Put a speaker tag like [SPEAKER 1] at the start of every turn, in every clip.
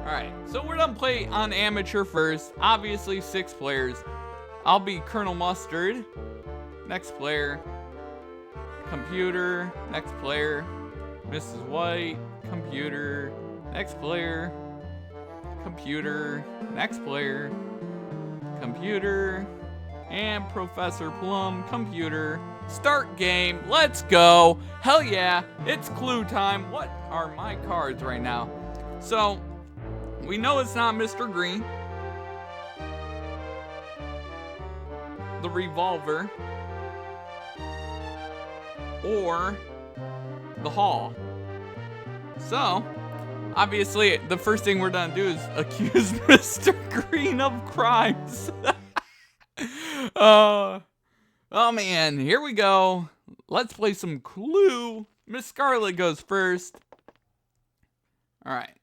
[SPEAKER 1] Alright, so we're gonna play on amateur first. Obviously, 6 players. I'll be Colonel Mustard. Next player, computer. Next player, Mrs. White. Computer. Next player, computer. Next player, computer. And Professor Plum, computer. Start game. Let's go. Hell yeah. It's clue time. What are my cards right now? So, we know it's not Mr. Green. The revolver. Or the hall. So, obviously, the first thing we're gonna do is accuse Mr. Green of crimes. Oh man, here we go. Let's play some Clue. Miss Scarlet goes first. Alright.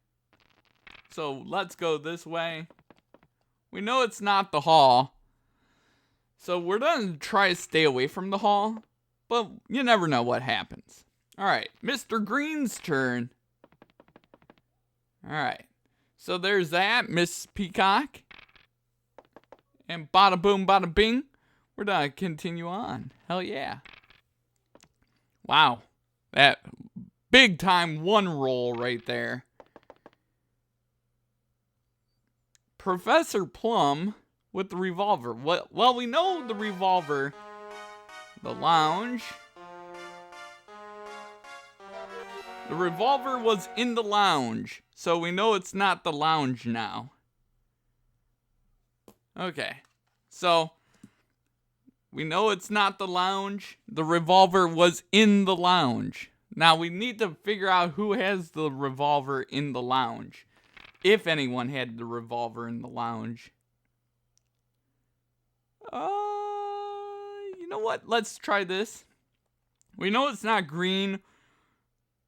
[SPEAKER 1] So let's go this way. We know it's not the hall. So we're gonna try to stay away from the hall. But you never know what happens. Alright, Mr. Green's turn. Alright. So there's that, Miss Peacock. And bada boom, bada bing. We're gonna continue on. Hell yeah. Wow. That big time 1 roll right there. Professor Plum with the revolver. Well, we know the revolver. The lounge. The revolver was in the lounge. So we know it's not the lounge now. Okay. So, we know it's not the lounge. The revolver was in the lounge. Now, we need to figure out who has the revolver in the lounge. If anyone had the revolver in the lounge. You know what? Let's try this. We know it's not Green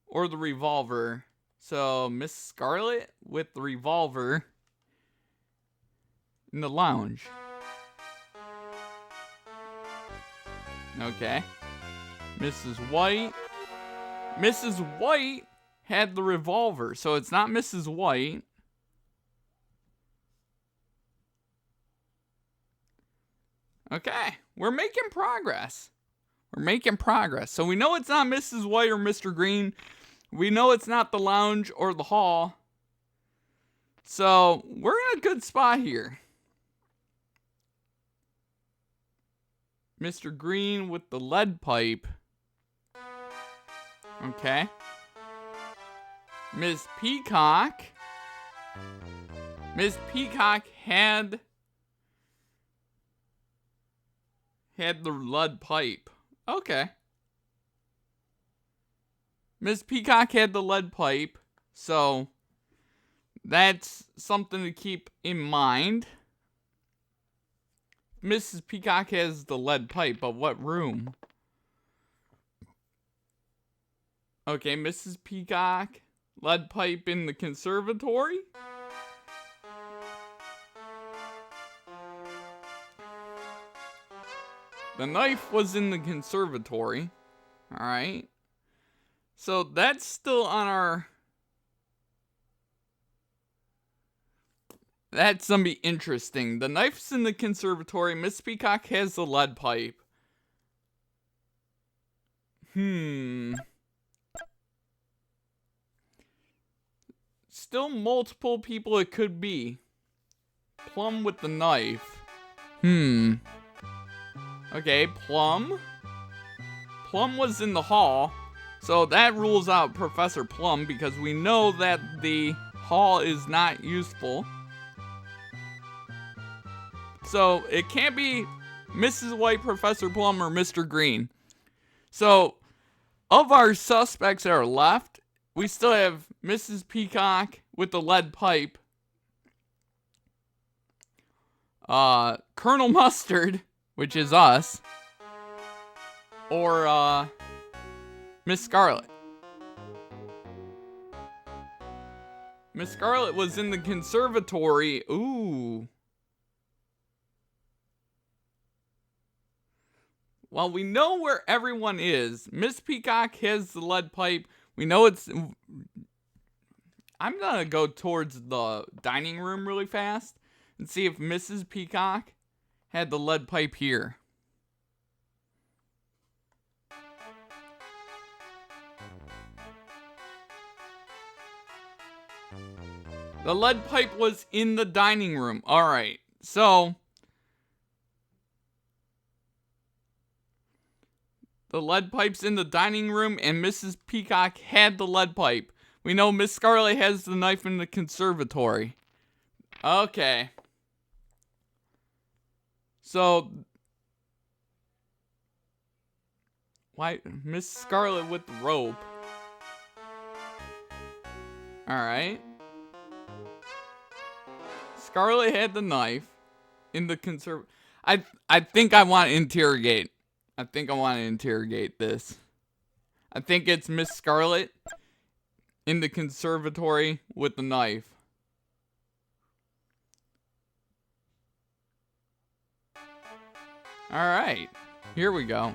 [SPEAKER 1] or the revolver. So, Miss Scarlet with the revolver in the lounge. Okay. Mrs. White. Mrs. White had the revolver, so it's not Mrs. White. Okay, we're making progress. We're making progress. So we know it's not Mrs. White or Mr. Green. We know it's not the lounge or the hall. So we're in a good spot here. Mr. Green with the lead pipe. Okay. Miss Peacock. Miss Peacock had the lead pipe. Okay. Miss Peacock had the lead pipe. So that's something to keep in mind. Mrs. Peacock has the lead pipe, but what room? Okay, Mrs. Peacock, lead pipe in the conservatory? The knife was in the conservatory. Alright. So that's still on our... That's gonna be interesting. The knife's in the conservatory. Miss Peacock has the lead pipe. Still multiple people it could be. Plum with the knife. Okay, Plum. Plum was in the hall. So that rules out Professor Plum because we know that the hall is not useful. So, it can't be Mrs. White, Professor Plum, or Mr. Green. So, of our suspects that are left, we still have Mrs. Peacock with the lead pipe. Colonel Mustard, which is us. Or, Miss Scarlet. Miss Scarlet was in the conservatory. Ooh. Well, we know where everyone is. Miss Peacock has the lead pipe. We know it's... I'm gonna go towards the dining room really fast and see if Mrs. Peacock had the lead pipe here. The lead pipe was in the dining room. Alright, so the lead pipe's in the dining room and Mrs. Peacock had the lead pipe. We know Miss Scarlet has the knife in the conservatory. Okay. So, why Miss Scarlet with the rope? Alright. Scarlet had the knife in the I think I want to interrogate. I think I want to interrogate this. I think it's Miss Scarlet in the conservatory with the knife. Alright. Here we go.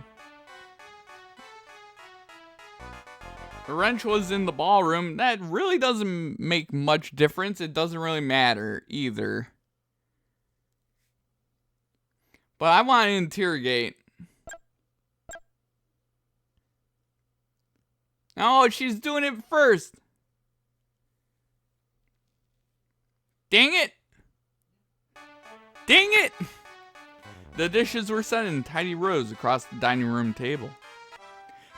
[SPEAKER 1] The wrench was in the ballroom. That really doesn't make much difference. It doesn't really matter either. But I want to interrogate. Oh, she's doing it first. Dang it. Dang it. The dishes were set in tidy rows across the dining room table.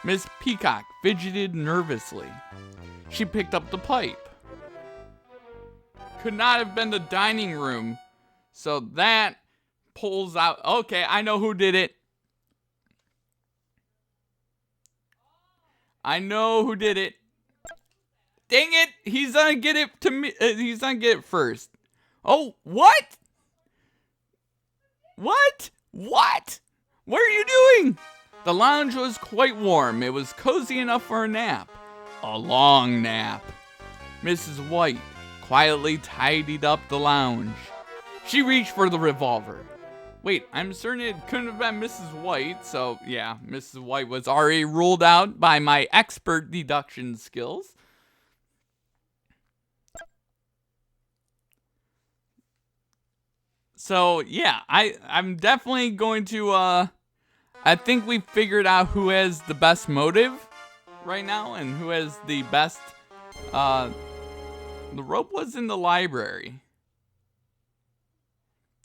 [SPEAKER 1] Miss Peacock fidgeted nervously. She picked up the pipe. Could not have been the dining room. So that pulls out. Okay, I know who did it. I know who did it. Dang it! He's gonna get it to me. He's gonna get it first. Oh, what? What? What? What are you doing? The lounge was quite warm. It was cozy enough for a nap. A long nap. Mrs. White quietly tidied up the lounge. She reached for the revolver. Wait, I'm certain it couldn't have been Mrs. White, so yeah, Mrs. White was already ruled out by my expert deduction skills. So yeah, I'm definitely going to I think we figured out who has the best motive right now and who has the best the rope was in the library.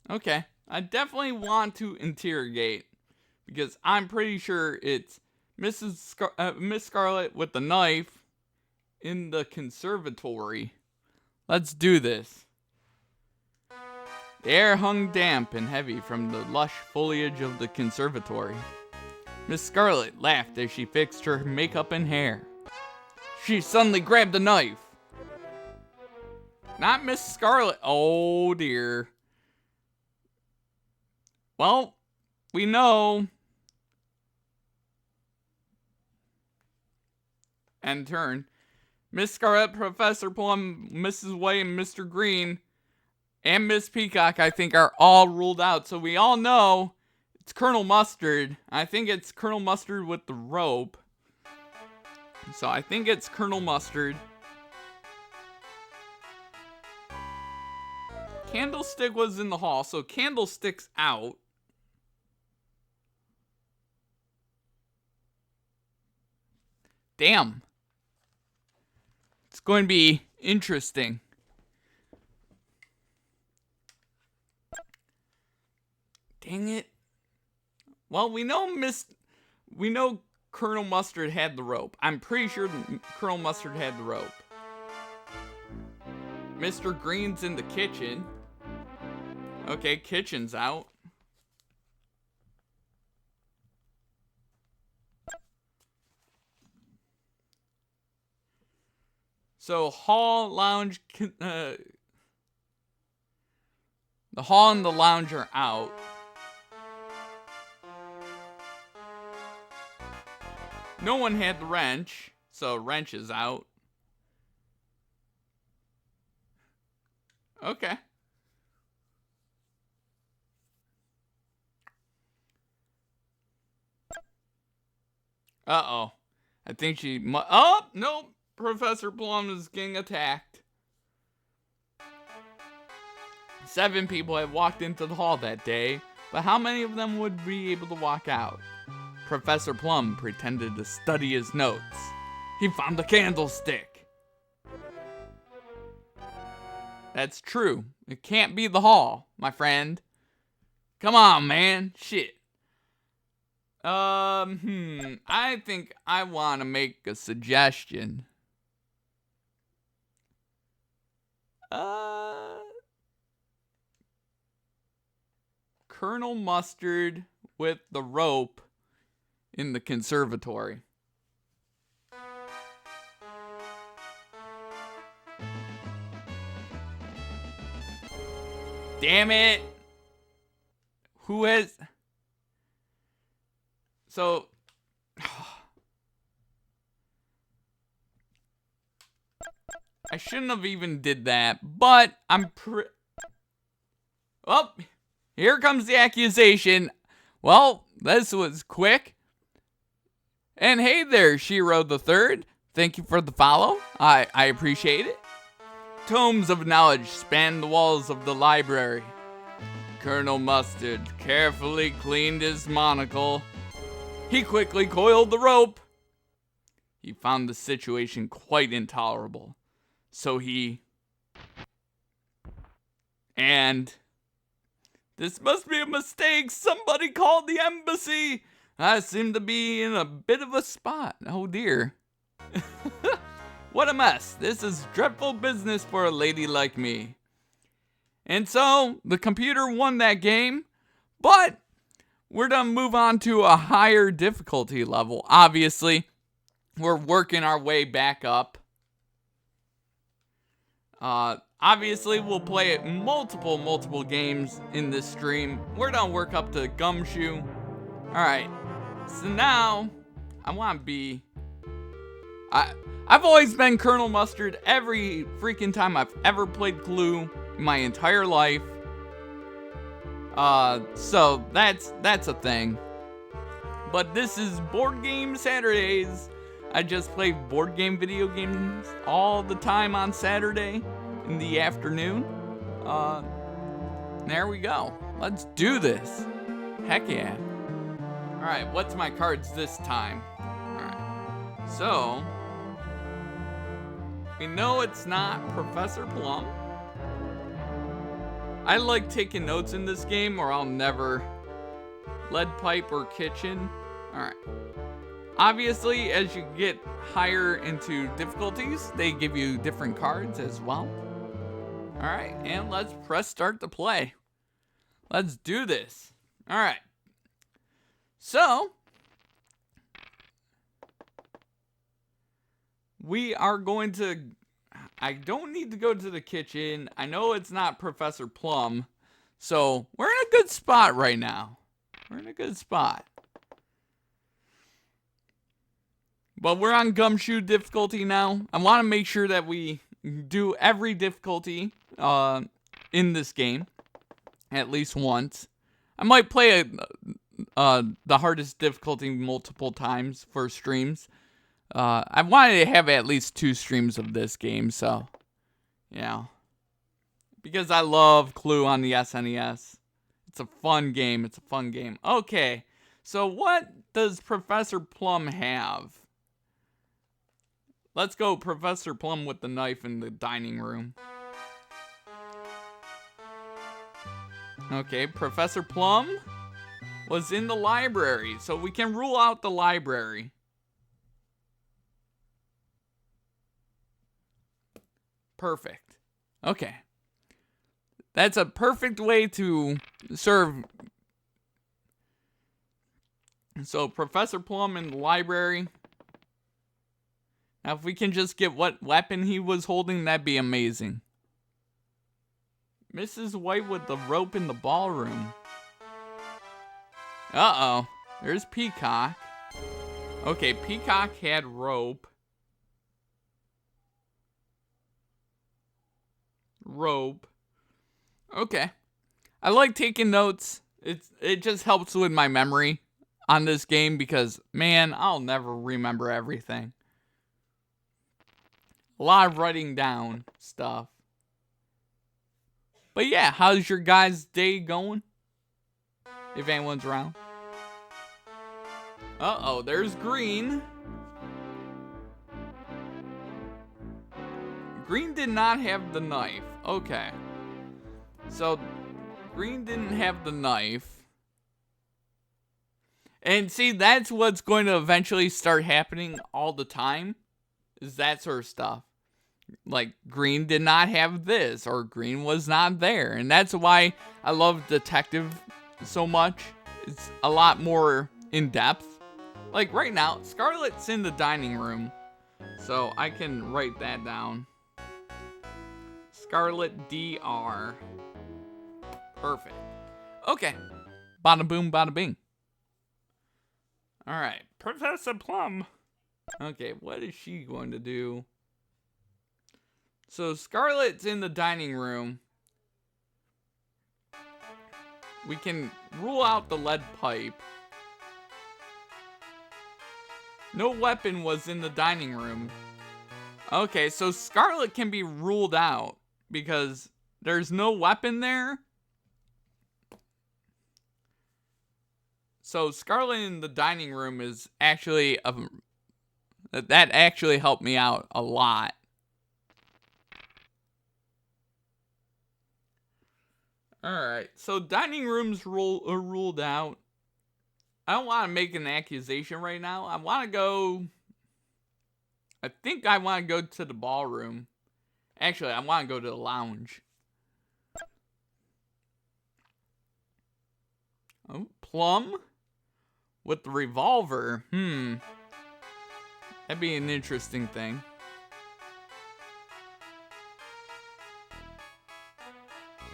[SPEAKER 1] Okay, I definitely want to interrogate because I'm pretty sure it's Miss Scarlet with the knife in the conservatory. Let's do this. The air hung damp and heavy from the lush foliage of the conservatory. Miss Scarlet laughed as she fixed her makeup and hair. She suddenly grabbed the knife. Not Miss Scarlet. Oh dear. Well, we know. And turn. Miss Scarlet, Professor Plum, Mrs. White, and Mr. Green, and Miss Peacock, I think, are all ruled out. So we all know it's Colonel Mustard. I think it's Colonel Mustard with the rope. So I think it's Colonel Mustard. Candlestick was in the hall, so Candlestick's out. Damn. It's going to be interesting. Dang it. Well, we know Colonel Mustard had the rope. I'm pretty sure Colonel Mustard had the rope. Mr. Green's in the kitchen. Okay, kitchen's out. So hall, lounge, the hall and the lounge are out. No one had the wrench, so wrench is out. Okay. Uh-oh. I think she oh, no. Professor Plum is getting attacked. 7 people had walked into the hall that day, but how many of them would be able to walk out? Professor Plum pretended to study his notes. He found the candlestick. That's true. It can't be the hall, my friend. Come on, man. Shit. I think I want to make a suggestion. Colonel Mustard with the rope in the conservatory. Damn it! Who has... So... I shouldn't have even did that, but I'm Well, here comes the accusation. Well, this was quick. And hey there, Shiro the Third. Thank you for the follow. I appreciate it. Tomes of knowledge span the walls of the library. Colonel Mustard carefully cleaned his monocle. He quickly coiled the rope. He found the situation quite intolerable. So And this must be a mistake. Somebody called the embassy. I seem to be in a bit of a spot. Oh dear. What a mess. This is dreadful business for a lady like me. And so, the computer won that game, but we're gonna move on to a higher difficulty level. Obviously, we're working our way back up. Obviously, we'll play multiple games in this stream. We're gonna work up to Gumshoe. Alright, so now, I wanna be... I've always been Colonel Mustard every freaking time I've ever played Clue in my entire life. So that's a thing. But this is Board Game Saturdays. I just play board game video games all the time on Saturday in the afternoon. There we go. Let's do this. Heck yeah. Alright, what's my cards this time? Alright, so... we know it's not Professor Plum. I like taking notes in this game or I'll never... lead pipe or kitchen. Alright. Obviously, as you get higher into difficulties, they give you different cards as well. Alright, and let's press start to play. Let's do this. Alright. So... we are going to... I don't need to go to the kitchen. I know it's not Professor Plum. So, we're in a good spot right now. We're in a good spot. But we're on Gumshoe difficulty now. I want to make sure that we do every difficulty in this game. At least once. I might play the hardest difficulty multiple times for streams. I wanted to have at least 2 streams of this game, so, you know. Because I love Clue on the SNES. It's a fun game, it's a fun game. Okay, so what does Professor Plum have? Let's go Professor Plum with the knife in the dining room. Okay, Professor Plum was in the library, so we can rule out the library. Perfect. Okay. That's a perfect way to serve. So, Professor Plum in the library. Now, if we can just get what weapon he was holding, that'd be amazing. Mrs. White with the rope in the ballroom. Uh-oh. There's Peacock. Okay, Peacock had rope. Okay. I like taking notes. It just helps with my memory on this game because, man, I'll never remember everything. A lot of writing down stuff. But yeah, how's your guys' day going? If anyone's around. Uh-oh, there's Green. Green did not have the knife. Okay. So, Green didn't have the knife. And see, that's what's going to eventually start happening all the time. Is that sort of stuff. Like, Green did not have this, or Green was not there. And that's why I love Detective so much. It's a lot more in-depth. Like, right now, Scarlett's in the dining room. So, I can write that down. Scarlett DR. Perfect. Okay. Bada boom, bada bing. Alright. Professor Plum. Okay, what is she going to do? So, Scarlett's in the dining room. We can rule out the lead pipe. No weapon was in the dining room. Okay, so Scarlett can be ruled out because there's no weapon there. So Scarlett in the dining room is actually that actually helped me out a lot. Alright, so dining rooms are ruled out. I don't want to make an accusation right now. I think I want to go to the ballroom. Actually, I want to go to the lounge. Oh, Plum? With the revolver. That'd be an interesting thing.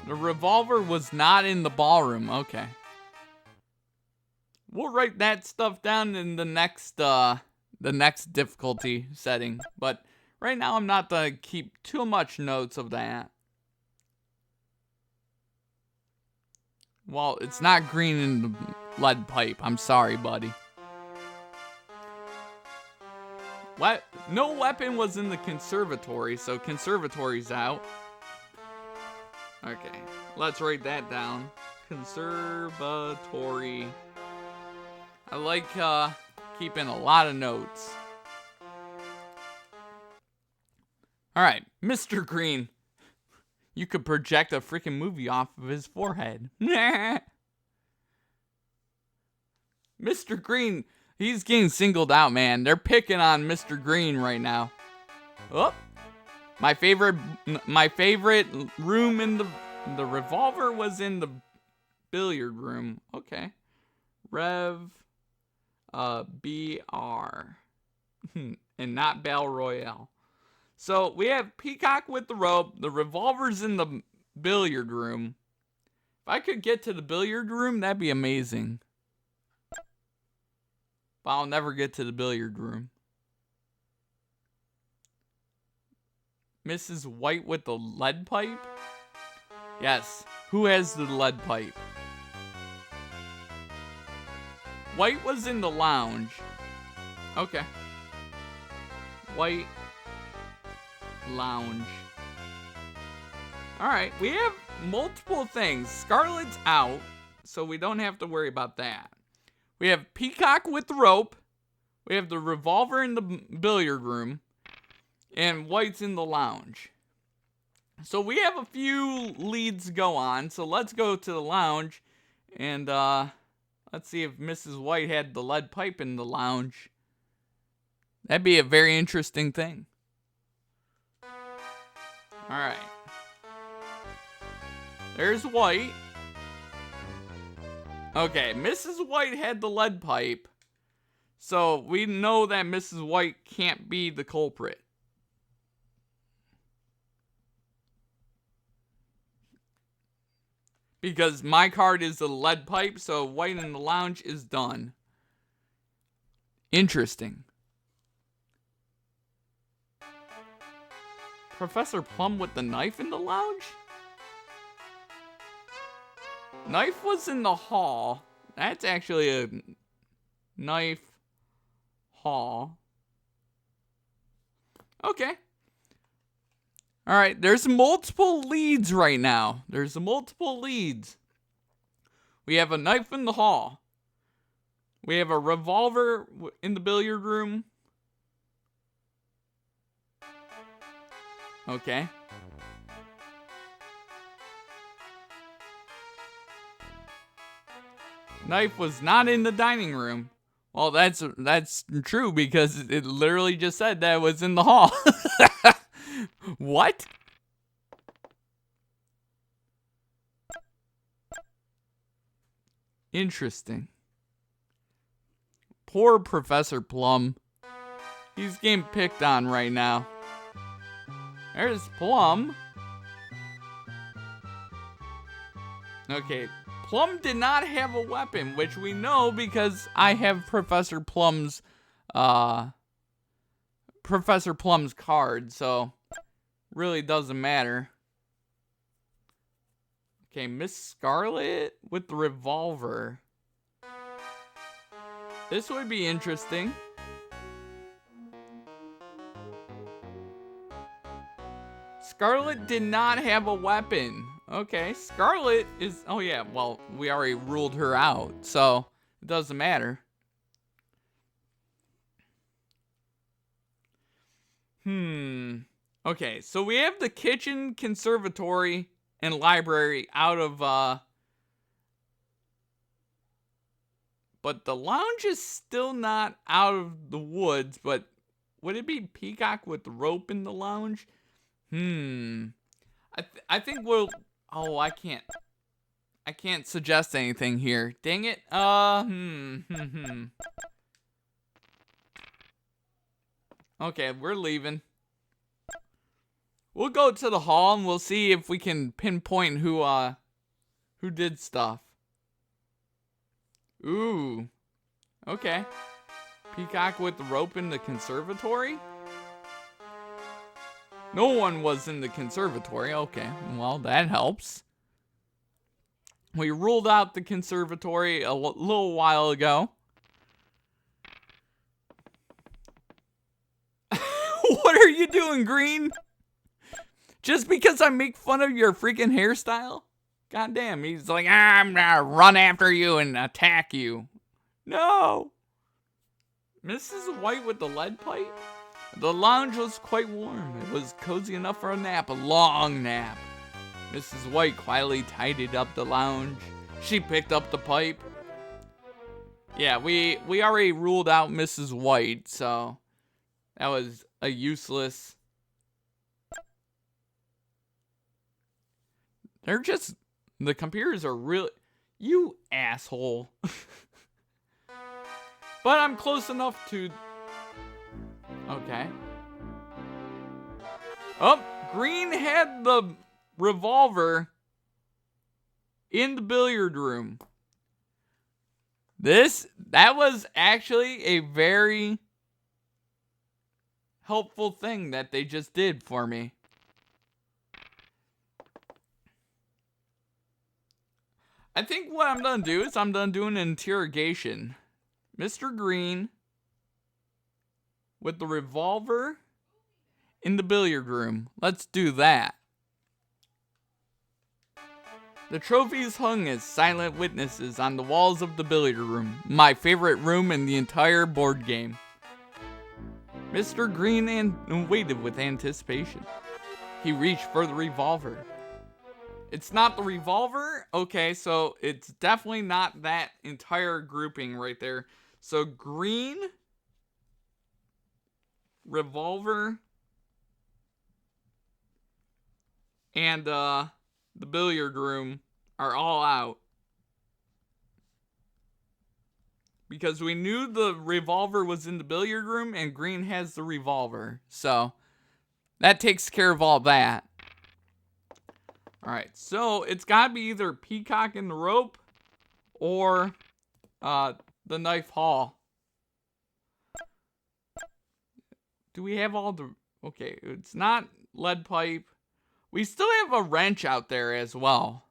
[SPEAKER 1] The revolver was not in the ballroom. Okay. We'll write that stuff down in the next difficulty setting. But right now I'm not gonna keep too much notes of that. Well, it's not Green in the lead pipe. I'm sorry, buddy. What? No weapon was in the conservatory, so conservatory's out. Okay, let's write that down. Conservatory. I like keeping a lot of notes. Alright, Mr. Green. You could project a freaking movie off of his forehead. Mr. Green, he's getting singled out, man. They're picking on Mr. Green right now. Oh, my favorite room in the revolver was in the billiard room. Okay. Rev BR. And not Battle Royale. So we have Peacock with the rope. The revolver's in the billiard room. If I could get to the billiard room, that'd be amazing. But I'll never get to the billiard room. Mrs. White with the lead pipe? Yes. Who has the lead pipe? White was in the lounge. Okay. White lounge. Alright, we have multiple things. Scarlett's out, so we don't have to worry about that. We have Peacock with the rope. We have the revolver in the billiard room. And White's in the lounge. So we have a few leads to go on. So let's go to the lounge. And let's see if Mrs. White had the lead pipe in the lounge. That'd be a very interesting thing. Alright. There's White. Okay, Mrs. White had the lead pipe. So we know that Mrs. White can't be the culprit. Because my card is the lead pipe, so White in the lounge is done. Interesting. Professor Plum with the knife in the lounge? Knife was in the hall. That's actually a knife hall. Okay. All right, there's multiple leads right now. There's multiple leads. We have a knife in the hall. We have a revolver in the billiard room. Okay. Knife was not in the dining room. Well, that's true because it literally just said that it was in the hall. What? Interesting. Poor Professor Plum. He's getting picked on right now. There's Plum. Okay, Plum did not have a weapon, which we know because I have Professor Plum's card, so really doesn't matter. Okay, Miss Scarlet with the revolver. This would be interesting. Scarlet did not have a weapon. Okay, Scarlet is... Oh yeah, well, we already ruled her out, so it doesn't matter. Okay, so we have the kitchen, conservatory, and library out of... But the lounge is still not out of the woods, but would it be Peacock with the rope in the lounge? I think we'll... Oh, I can't suggest anything here. Dang it. Okay, we're leaving. We'll go to the hall and we'll see if we can pinpoint who did stuff. Ooh. Okay. Peacock with the rope in the conservatory? No one was in the conservatory. Okay, well, that helps. We ruled out the conservatory a little while ago. What are you doing, Green? Just because I make fun of your freaking hairstyle? God damn, he's like, I'm gonna run after you and attack you. No. Mrs. White with the lead pipe? The lounge was quite warm. It was cozy enough for a nap, a long nap. Mrs. White quietly tidied up the lounge. She picked up the pipe. Yeah, we already ruled out Mrs. White, so that was a useless... They're just... The computers are really... You asshole. But I'm close enough to... Okay. Oh, Green had the revolver in the billiard room. That was actually a very helpful thing that they just did for me. I think what I'm gonna do is I'm gonna do an interrogation. Mr. Green with the revolver in the billiard room. Let's do that. The trophies hung as silent witnesses on the walls of the billiard room, my favorite room in the entire board game. Mr. Green waited with anticipation. He reached for the revolver. It's not the revolver? Okay, so it's definitely not that entire grouping right there. So Green... revolver, and the billiard room are all out. Because we knew the revolver was in the billiard room and Green has the revolver. So that takes care of all that. Alright, so it's gotta be either Peacock and the rope or the knife hall. Do we have all the... Okay, it's not lead pipe. We still have a wrench out there as well.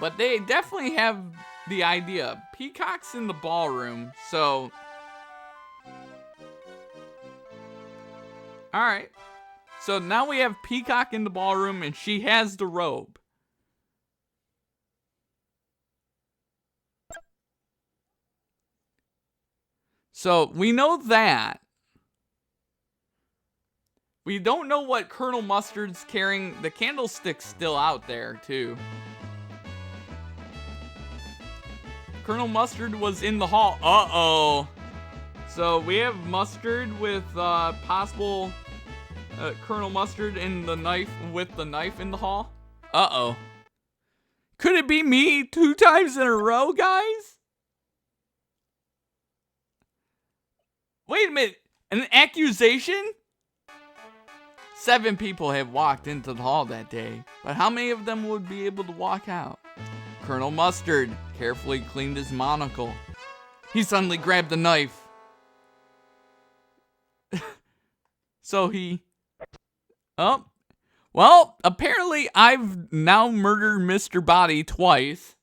[SPEAKER 1] But they definitely have the idea. Peacock's in the ballroom, so... Alright. So now we have Peacock in the ballroom, and she has the robe. So we know that. We don't know what Colonel Mustard's carrying. The candlestick's still out there, too. Colonel Mustard was in the hall. Uh-oh. So we have Mustard with possible Colonel Mustard in the knife with the knife in the hall. Uh-oh. Could it be me 2 times in a row, guys? Wait a minute. An accusation? 7 people have walked into the hall that day, but how many of them would be able to walk out? Colonel Mustard carefully cleaned his monocle. He suddenly grabbed the knife. So he... Oh. Well, apparently I've now murdered Mr. Body twice.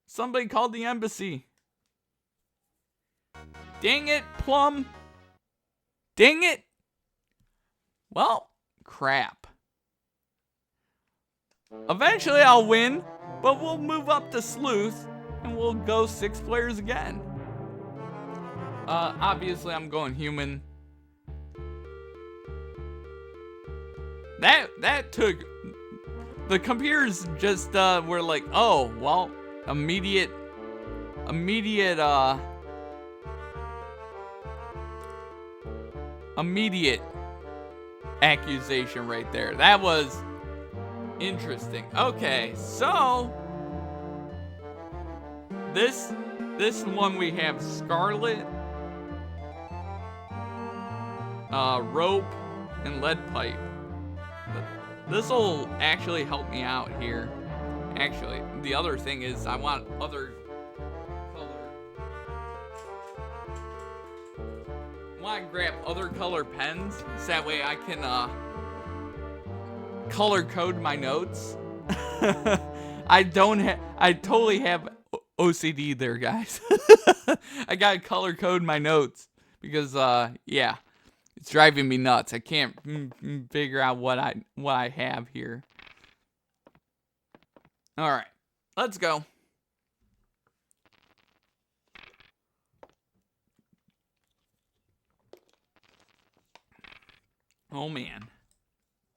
[SPEAKER 1] Somebody called the embassy. Dang it, Plum. Dang it. Well, crap. Eventually I'll win, but we'll move up to Sleuth, and we'll go 6 players again. Obviously I'm going human. That took... The computers just, were like, oh, well, immediate accusation right there. That was interesting. Okay, so this one we have Scarlet, rope, and lead pipe. This will actually help me out here. Actually, the other thing is I want other color. I want to grab other color pens, so that way I can color code my notes. I totally have OCD there, guys. I gotta color code my notes because yeah, it's driving me nuts. I can't figure out what I have here. All right, let's go. Oh man.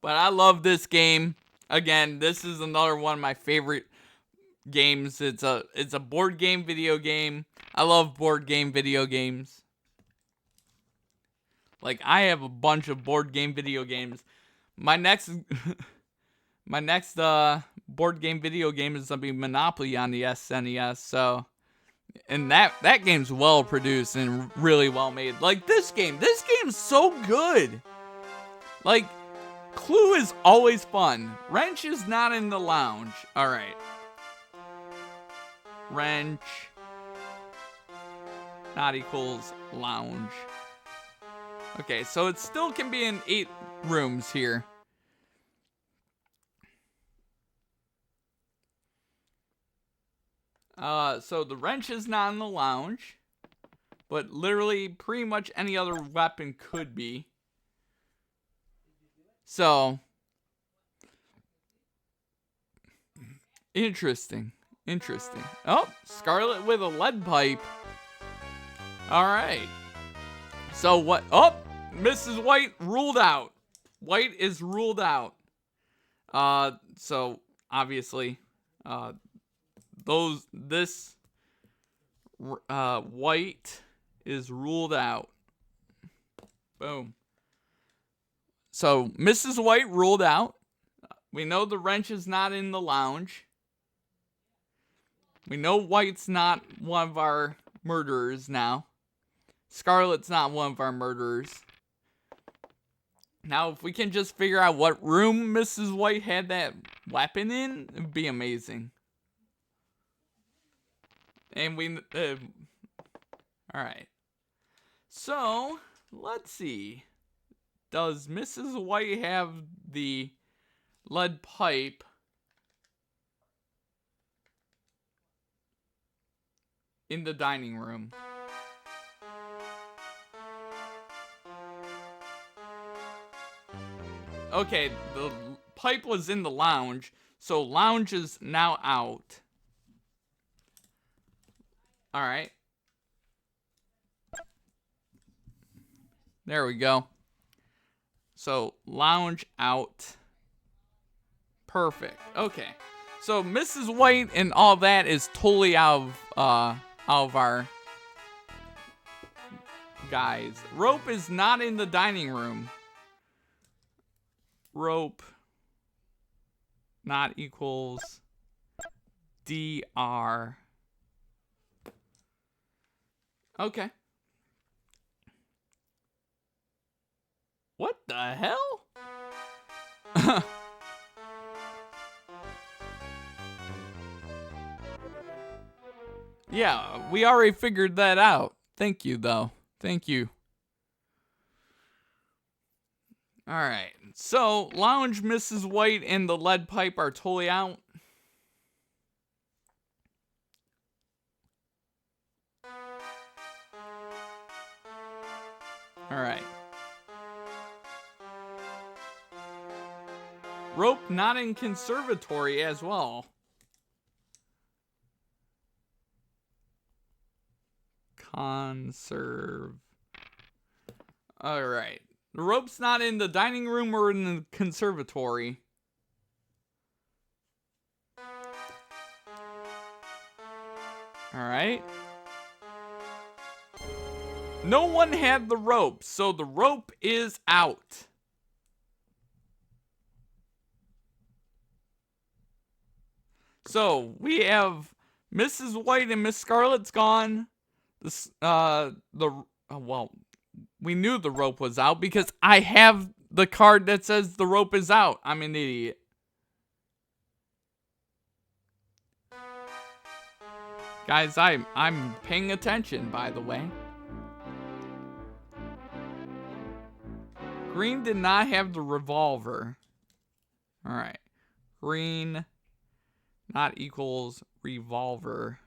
[SPEAKER 1] But I love this game. Again, this is another one of my favorite games. It's a board game video game. I love board game video games. Like, I have a bunch of board game video games. My next board game video game is gonna be Monopoly on the SNES. So, and that game's well produced and really well made. Like this game's so good. Like, Clue is always fun. Wrench is not in the lounge. All right. Wrench not equals lounge. Okay, so it still can be in 8 rooms here. So the wrench is not in the lounge, but literally pretty much any other weapon could be. So, interesting. Oh, Scarlet with a lead pipe. All right. So what? Oh, Mrs. White ruled out. White is ruled out. So obviously, White is ruled out. Boom. So Mrs. White ruled out. We know the wrench is not in the lounge. We know White's not one of our murderers now. Scarlet's not one of our murderers. Now, if we can just figure out what room Mrs. White had that weapon in, it'd be amazing. And we... Alright. So, let's see. Does Mrs. White have the lead pipe in the dining room? Okay, the pipe was in the lounge, so lounge is now out. Alright. There we go. So, lounge out. Perfect. Okay. So, Mrs. White and all that is totally out of our guys. Rope is not in the dining room. Rope not equals DR. Okay. What the hell? Yeah, we already figured that out. Thank you, though. Thank you. Alright, so lounge, Mrs. White, and the lead pipe are totally out. Alright. Rope not in conservatory as well. Conserve. Alright. The rope's not in the dining room or in the conservatory. Alright. No one had the rope, so the rope is out. So, we have Mrs. White and Miss Scarlet's gone. Well, we knew the rope was out because I have the card that says the rope is out. I'm an idiot. Guys, I'm paying attention, by the way. Green did not have the revolver. Alright. Green not equals revolver.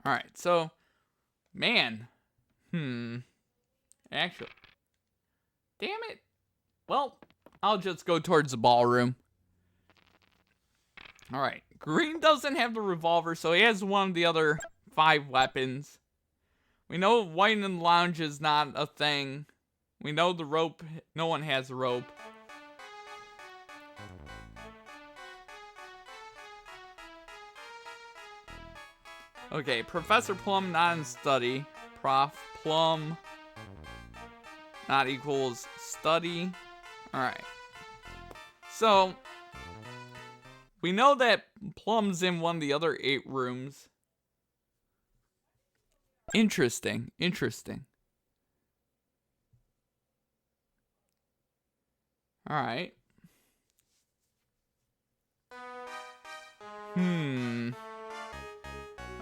[SPEAKER 1] Alright, so, man. Actually. Damn it. Well, I'll just go towards the ballroom. Alright, Green doesn't have the revolver, so he has one of the other 5 weapons. We know White in the lounge is not a thing. We know the rope, no one has a rope. Okay, Professor Plum not in study. Prof Plum not equals study. Alright. So, we know that Plum's in one of the other 8 rooms. Interesting. Alright.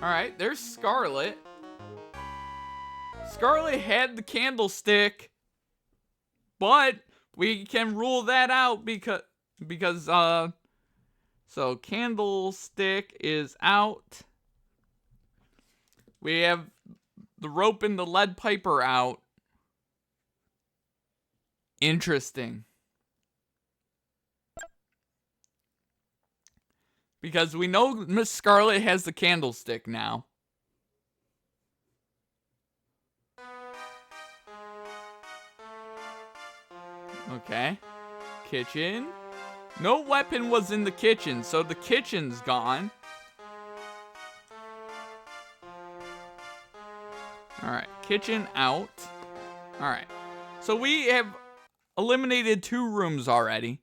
[SPEAKER 1] Alright, there's Scarlet. Scarlet had the candlestick. But we can rule that out because so candlestick is out. We have the rope and the lead pipe are out. Interesting. Because we know Miss Scarlet has the candlestick now. Okay. Kitchen. No weapon was in the kitchen, so the kitchen's gone. Alright, kitchen out. Alright. So we have eliminated 2 rooms already.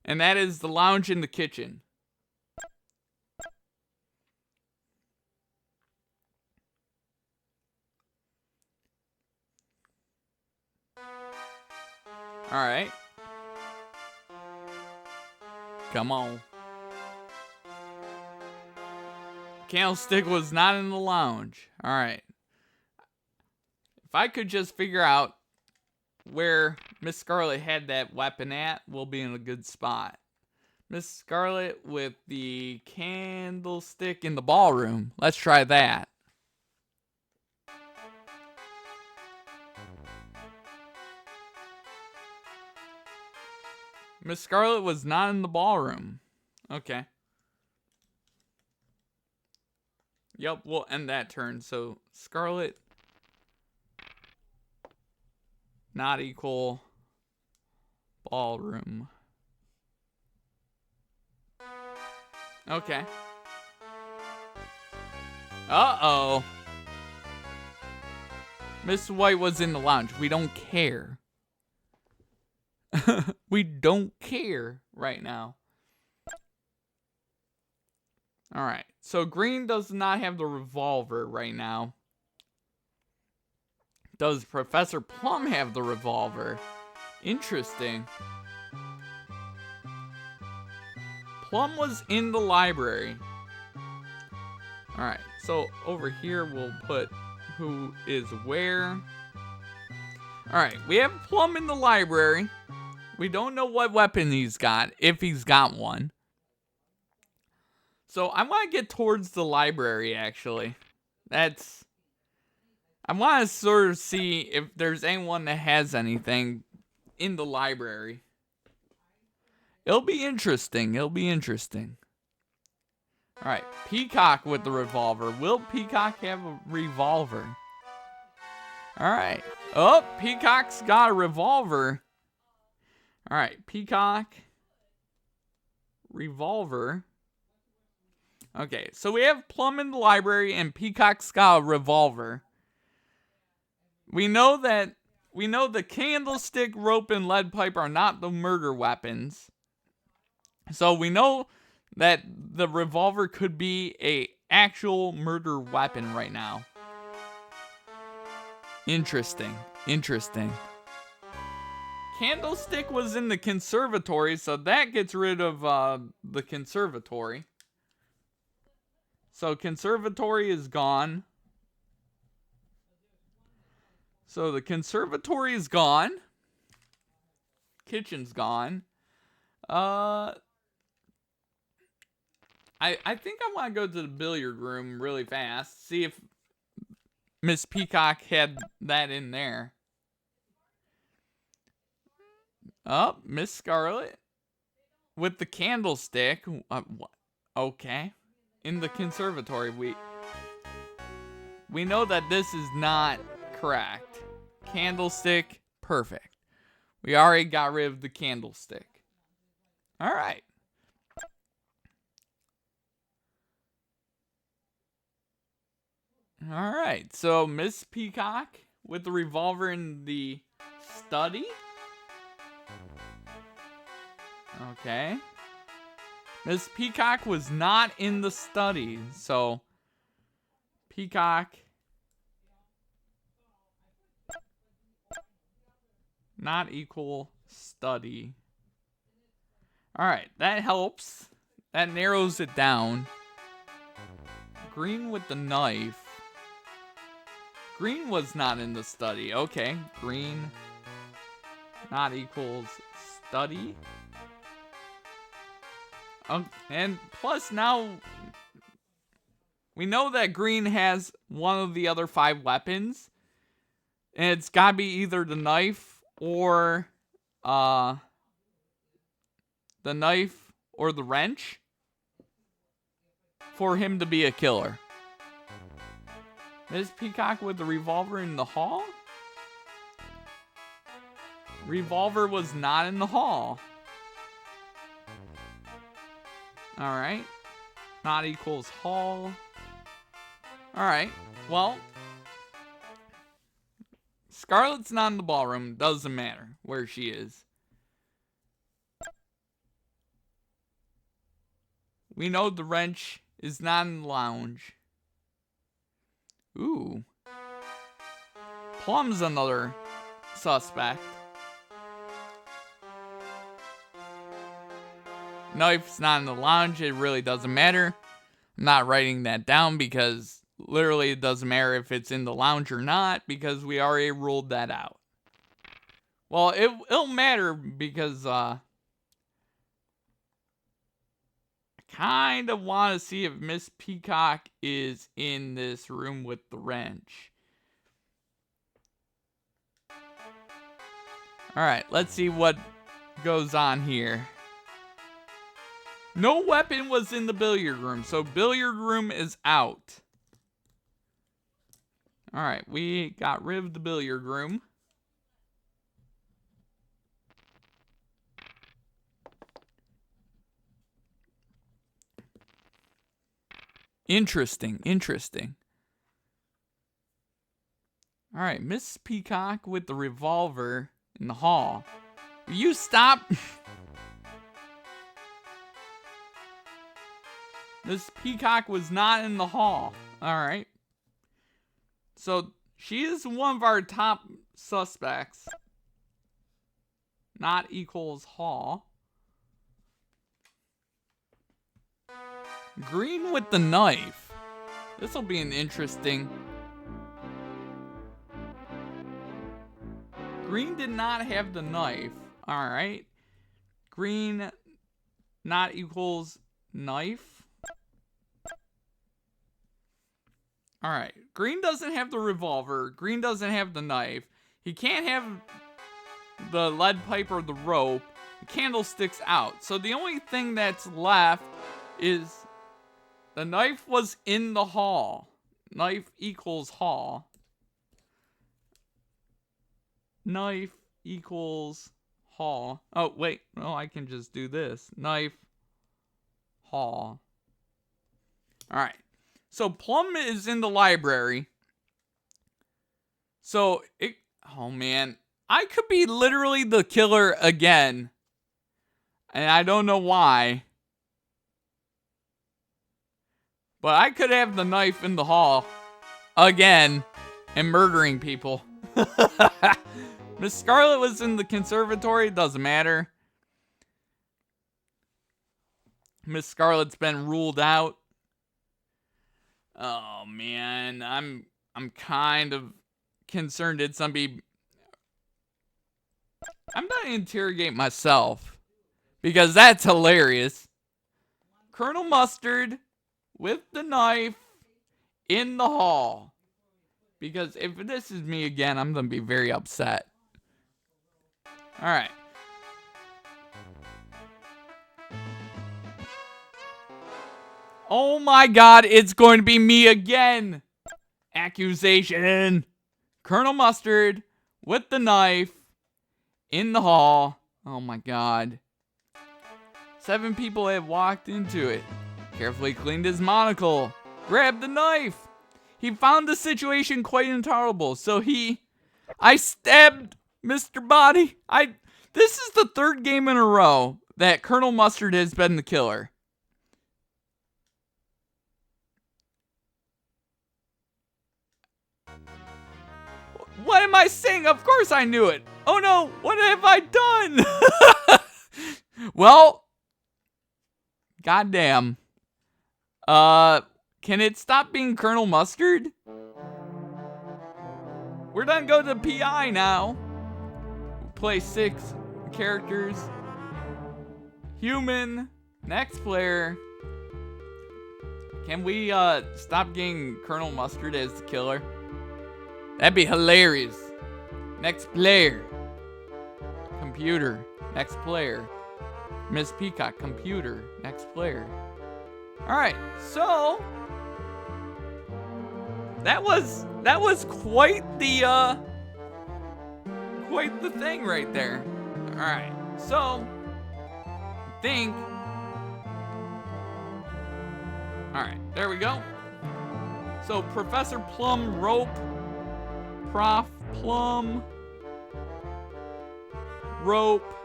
[SPEAKER 1] And that is the lounge and the kitchen. Alright. Come on. Candlestick was not in the lounge. Alright. If I could just figure out where Miss Scarlet had that weapon at, we'll be in a good spot. Miss Scarlet with the candlestick in the ballroom. Let's try that. Miss Scarlet was not in the ballroom. Okay. Yep, we'll end that turn. So, Scarlet not equal ballroom. Okay. Uh-oh. Miss White was in the lounge. We don't care. We don't care right now. Alright. So green does not have the revolver right now. Does Professor Plum have the revolver? Interesting. Plum was in the library. Alright, so over here we'll put who is where. Alright, we have Plum in the library. We don't know what weapon he's got, if he's got one. So I want to get towards the library, actually. I want to sort of see if there's anyone that has anything in the library. It'll be interesting. It'll be interesting. Alright, Peacock with the revolver. Will Peacock have a revolver? Alright. Oh, Peacock's got a revolver. Alright, Peacock. Revolver. Okay, so we have Plum in the library and Peacock's got a revolver. We know the candlestick, rope, and lead pipe are not the murder weapons. So we know that the revolver could be a actual murder weapon right now. Interesting. Interesting. Candlestick was in the conservatory, so that gets rid of the conservatory. So conservatory is gone. So the conservatory is gone. Kitchen's gone. I think I want to go to the billiard room really fast. See if Miss Peacock had that in there. Oh, Miss Scarlet. With the candlestick. Okay. In the conservatory, we know that this is not correct. Candlestick, perfect. We already got rid of the candlestick. Alright. Alright, so Miss Peacock with the revolver in the study. Okay. Miss Peacock was not in the study, so Peacock not equal study. Alright, that helps. That narrows it down. Green with the knife. Green was not in the study. Okay, green not equals study. And plus now, we know that green has one of the other 5 weapons. And it's gotta be either the knife or the wrench for him to be a killer. Miss Peacock with the revolver in the hall? Revolver was not in the hall. Alright. Not equals hall. Alright. Well. Scarlet's not in the ballroom. Doesn't matter where she is. We know the wrench is not in the lounge. Ooh. Plum's another suspect. Knife's not in the lounge. It really doesn't matter. I'm not writing that down because literally it doesn't matter if it's in the lounge or not because we already ruled that out. Well, it'll matter because I kind of want to see if Miss Peacock is in this room with the wrench. Alright, let's see what goes on here. No weapon was in the billiard room, so billiard room is out. Alright, we got rid of the billiard room. Interesting, interesting. Alright, Miss Peacock with the revolver in the hall. Will you stop? Miss Peacock was not in the hall. Alright. So, she is one of our top suspects. Not equals hall. Green with the knife. This will be an interesting... Green did not have the knife. Alright. Green not equals knife. Alright. Green doesn't have the revolver. Green doesn't have the knife. He can't have the lead pipe or the rope. The candlestick's out. So the only thing that's left is the knife was in the hall. Knife equals hall. Knife equals hall. Oh, wait. No, I can just do this. Knife, hall. Alright. So, Plum is in the library. So, oh man. I could be literally the killer again. And I don't know why. But I could have the knife in the hall. Again. And murdering people. Miss Scarlet was in the conservatory, doesn't matter. Miss Scarlet's been ruled out. Oh man, I'm kind of concerned did somebody... I'm gonna interrogate myself. Because that's hilarious. Colonel Mustard with the knife in the hall. Because if this is me again, I'm gonna be very upset. Alright. Oh my god, it's going to be me again! Accusation! Colonel Mustard with the knife in the hall. Oh my god. 7 people have walked into it. Carefully cleaned his monocle. Grabbed the knife. He found the situation quite intolerable, so I stabbed Mr. Body. This is the 3rd game in a row that Colonel Mustard has been the killer. What am I saying? Of course I knew it. Oh no, what have I done? Well, goddamn. Can it stop being Colonel Mustard? We're done go to PI now. Play 6 characters. Human. Next player. Can we stop getting Colonel Mustard as the killer? That'd be hilarious. Next player. Computer. Next player. Miss Peacock. Computer. Next player. Alright, so that was quite the thing right there. Alright, so I think alright, there we go. So Professor Plum rope, Prof Plum rope,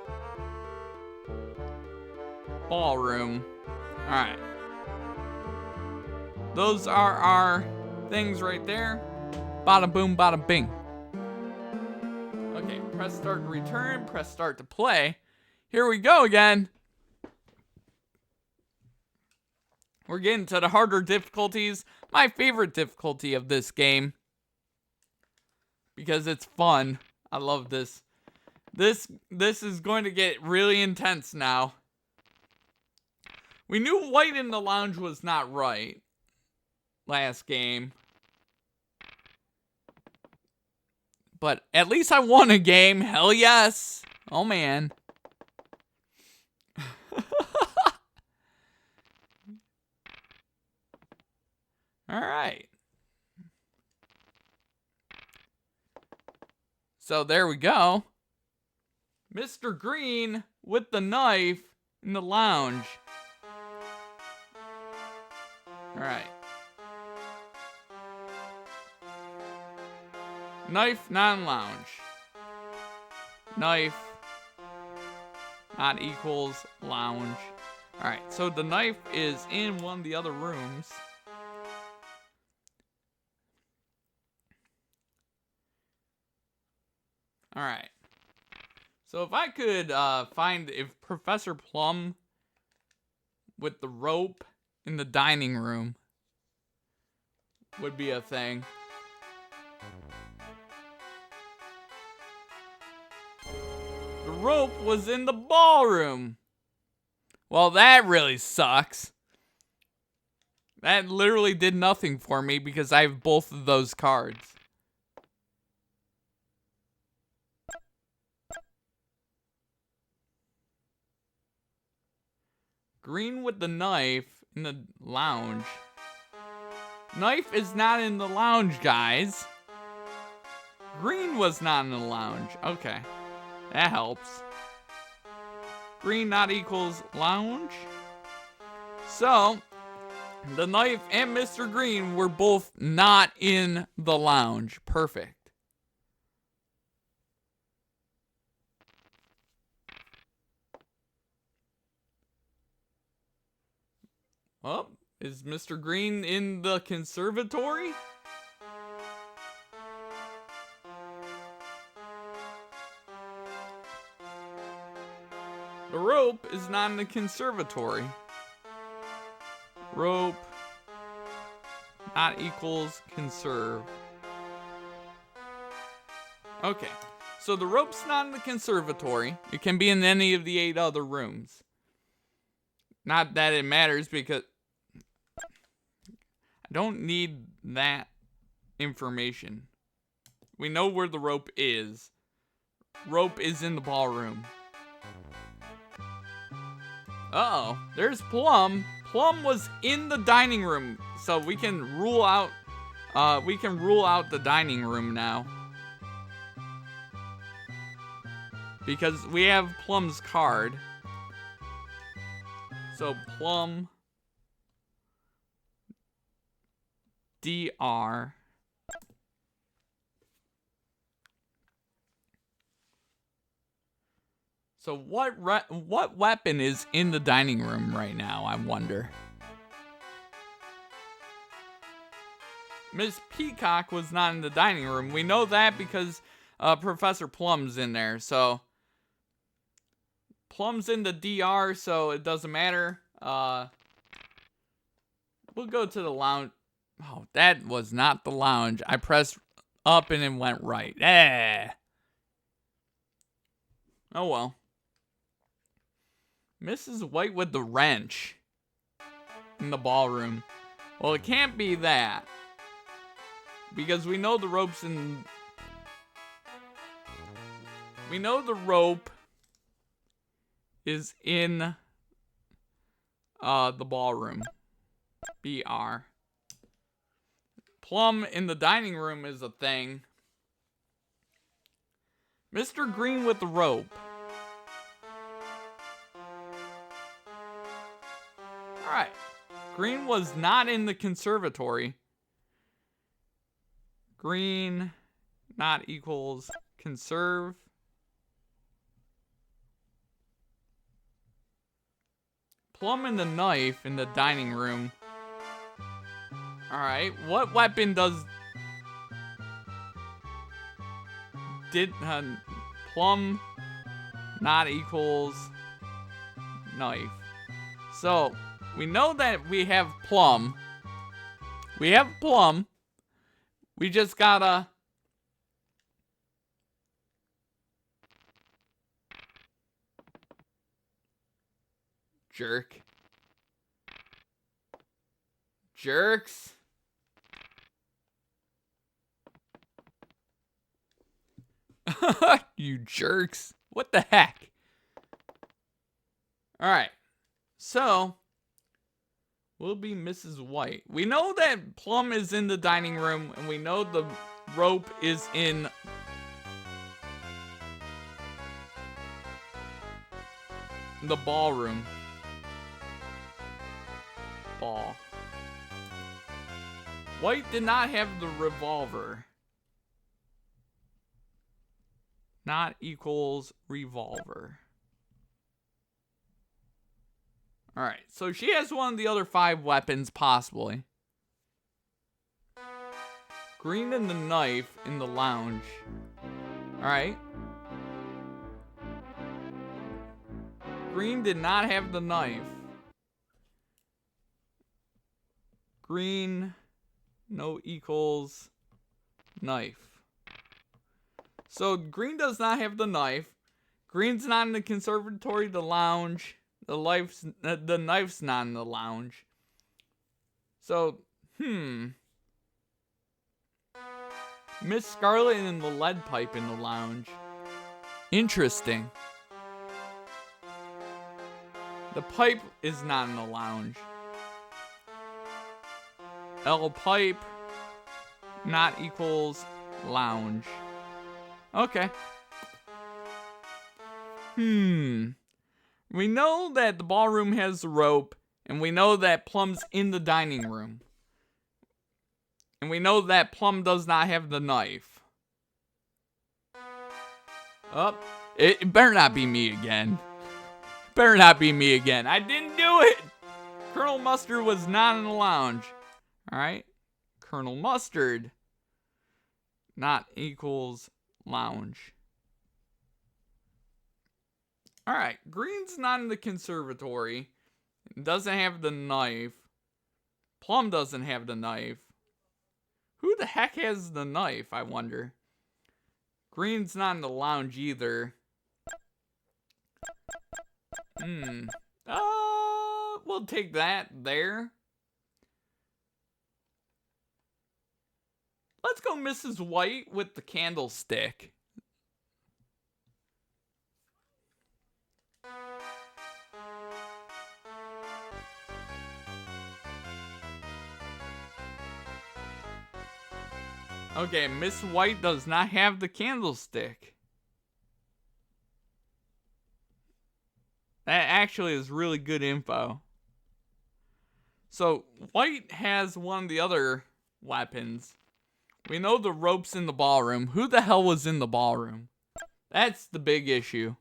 [SPEAKER 1] ballroom. Alright. Those are our things right there. Bada boom, bada bing. Okay, press start to return, press start to play. Here we go again. We're getting to the harder difficulties. My favorite difficulty of this game. Because it's fun. I love this. This is going to get really intense now. We knew white in the lounge was not right. Last game. But at least I won a game. Hell yes. Oh man. So there we go. Mr. Green with the knife in the lounge. Alright. Knife, non-lounge. Knife, not equals lounge. Alright, so the knife is in one of the other rooms. Alright. So if I could find if Professor Plum with the rope in the dining room would be a thing. The rope was in the ballroom. Well, that really sucks. That literally did nothing for me because I have both of those cards. Green with the knife in the lounge. Knife is not in the lounge, guys. Green was not in the lounge. Okay. That helps. Green not equals lounge. So, the knife and Mr. Green were both not in the lounge. Perfect. Oh, is Mr. Green in the conservatory? The rope is not in the conservatory. Rope not equals conserve. Okay, so the rope's not in the conservatory. It can be in any of the 8 other rooms. Not that it matters because I don't need that information. We know where the rope is. Rope is in the ballroom. Uh-oh, there's Plum. Plum was in the dining room, so we can rule out the dining room now. Because we have Plum's card. So Plum DR. So what weapon is in the dining room right now, I wonder? Miss Peacock was not in the dining room. We know that because Professor Plum's in there. So Plum's in the DR, so it doesn't matter. We'll go to the lounge. Oh, that was not the lounge. I pressed up and it went right. Oh well. Mrs. White with the wrench in the ballroom. Well, it can't be that. Because we know the rope's in... We know the rope is in the ballroom. BR. Plum in the dining room is a thing. Mr. Green with the rope. Alright. Green was not in the conservatory. Green not equals conserve. Plum and the knife in the dining room. Alright, what weapon does... Plum not equals knife. So, we know that we have Plum. We have Plum. We just gotta... Jerk. Jerks. You jerks. What the heck? Alright. So, we'll be Mrs. White. We know that Plum is in the dining room, and we know the rope is in the ballroom. Ball. White did not have the revolver. Not equals revolver. Alright, so she has one of the other 5 weapons, possibly. Green and the knife in the lounge. Alright. Green did not have the knife. Green, no equals knife. So green does not have the knife. Green's not in the conservatory, the lounge. The knife's not in the lounge. So, Miss Scarlet and the lead pipe in the lounge. Interesting. The pipe is not in the lounge. L pipe not equals lounge. Okay. We know that the ballroom has the rope, and we know that Plum's in the dining room. And we know that Plum does not have the knife. Oh, it better not be me again. Better not be me again. I didn't do it! Colonel Mustard was not in the lounge. Alright. Colonel Mustard not equals lounge. Alright, Green's not in the conservatory. Doesn't have the knife. Plum doesn't have the knife. Who the heck has the knife, I wonder? Green's not in the lounge either. We'll take that there. Let's go Mrs. White with the candlestick. Okay, Miss White does not have the candlestick. That actually is really good info. So, White has one of the other weapons. We know the rope's in the ballroom. Who the hell was in the ballroom? That's the big issue.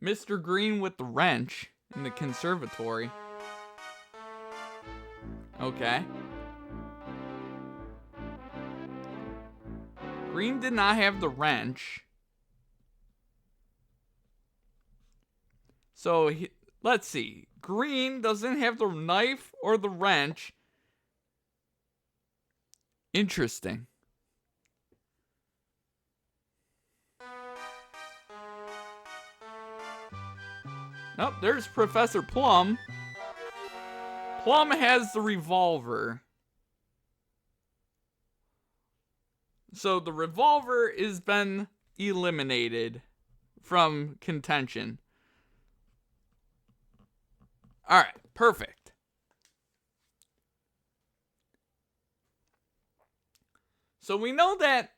[SPEAKER 1] Mr. Green with the wrench in the conservatory. Okay. Green did not have the wrench. So, let's see. Green doesn't have the knife or the wrench. Interesting. Nope, there's Professor Plum. Plum has the revolver. So the revolver has been eliminated from contention. Alright, perfect. So we know that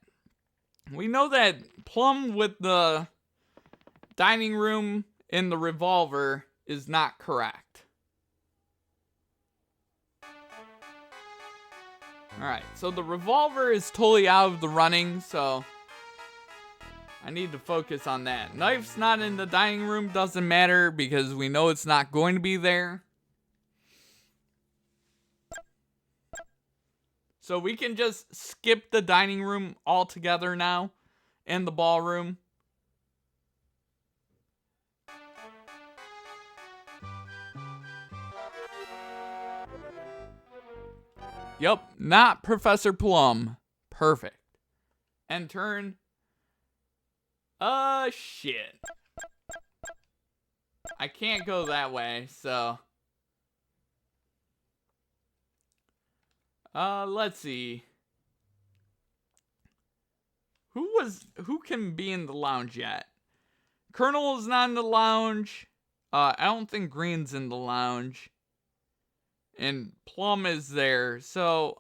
[SPEAKER 1] Plum with the dining room and the revolver is not correct. Alright, so the revolver is totally out of the running, so I need to focus on that. Knife's not in the dining room, doesn't matter because we know it's not going to be there. So we can just skip the dining room altogether now and the ballroom. Yep, not Professor Plum. Perfect. And turn. Shit. I can't go that way, so. Let's see. Who can be in the lounge yet? Colonel is not in the lounge. I don't think Green's in the lounge. And Plum is there. So,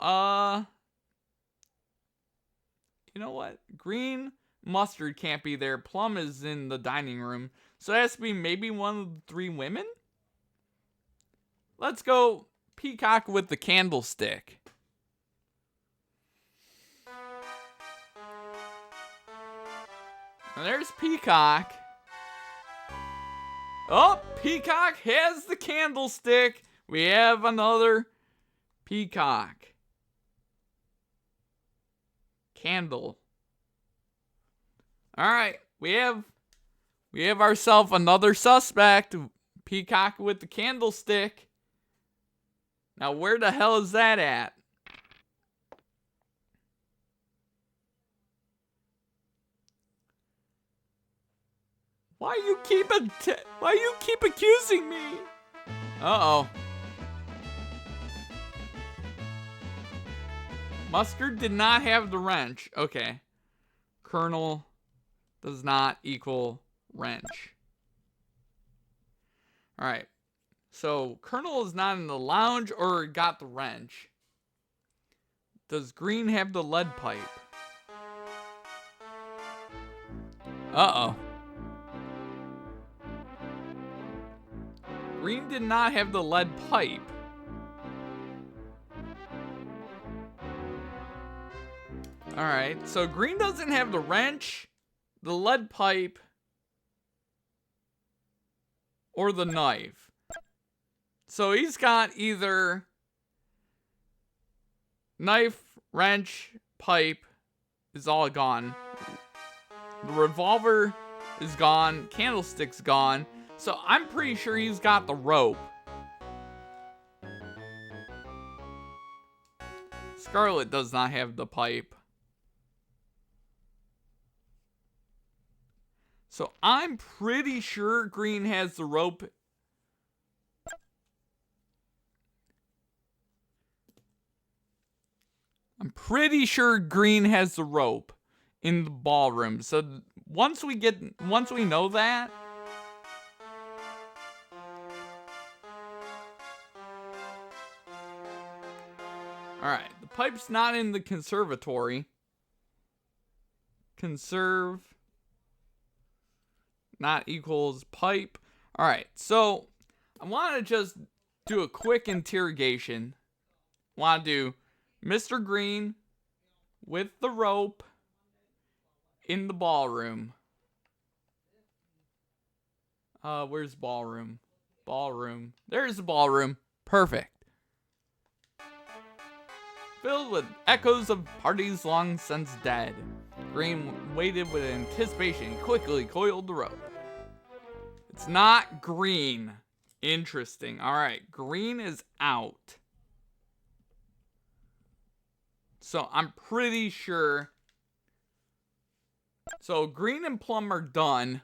[SPEAKER 1] you know what? Green mustard can't be there. Plum is in the dining room. So it has to be maybe one of the 3 women? Let's go peacock with the candlestick. And there's Peacock. Oh, Peacock has the candlestick. We have another peacock. Candle. All right, we have ourselves another suspect. Peacock with the candlestick. Now, where the hell is that at? Why you keep accusing me? Uh-oh. Mustard did not have the wrench. Okay. Colonel does not equal wrench. All right. So, Colonel is not in the lounge or got the wrench. Does Green have the lead pipe? Uh-oh. Green did not have the lead pipe. Alright, so Green doesn't have the wrench, the lead pipe, or the knife. So he's got either knife, wrench, pipe is all gone. The revolver is gone, candlestick's gone. So I'm pretty sure he's got the rope. Scarlet does not have the pipe. So I'm pretty sure Green has the rope. I'm pretty sure Green has the rope in the ballroom. So once we know that, alright, the pipe's not in the conservatory. Conserve not equals pipe. Alright, so I want to just do a quick interrogation. Want to do Mr. Green with the rope in the ballroom. Where's ballroom? Ballroom. There's the ballroom. Perfect. Filled with echoes of parties long since dead. Green waited with anticipation and quickly coiled the rope. It's not Green. Interesting. Alright, Green is out. So I'm pretty sure. So Green and Plum are done.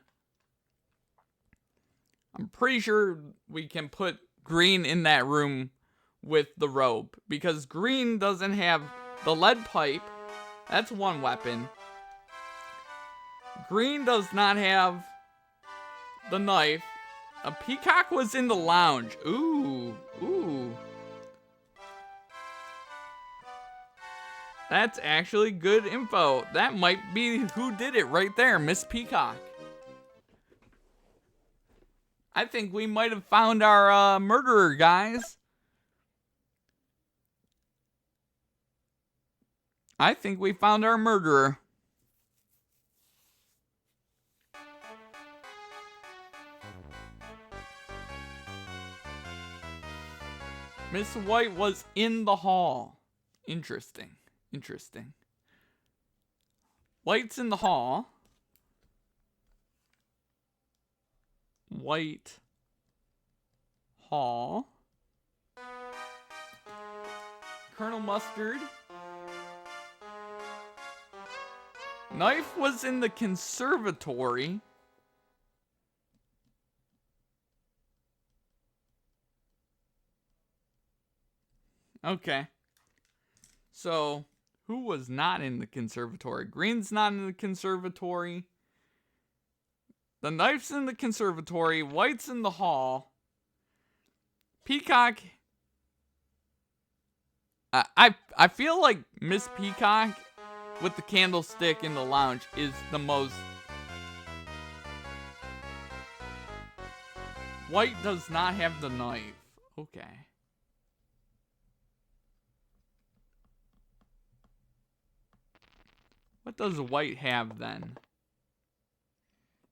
[SPEAKER 1] I'm pretty sure we can put Green in that room with the rope. Because Green doesn't have the lead pipe. That's one weapon. Green does not have the knife. A peacock was in the lounge. Ooh. Ooh. That's actually good info. That might be who did it right there, Miss Peacock. I think we might have found our murderer, guys. I think we found our murderer. Miss White was in the hall. Interesting. Interesting. White's in the hall. White hall. Colonel Mustard. Knife was in the conservatory. Okay. So, who was not in the conservatory? Green's not in the conservatory. The knife's in the conservatory. White's in the hall. Peacock. I feel like Miss Peacock with the candlestick in the lounge is the most... White does not have the knife. Okay. What does White have then?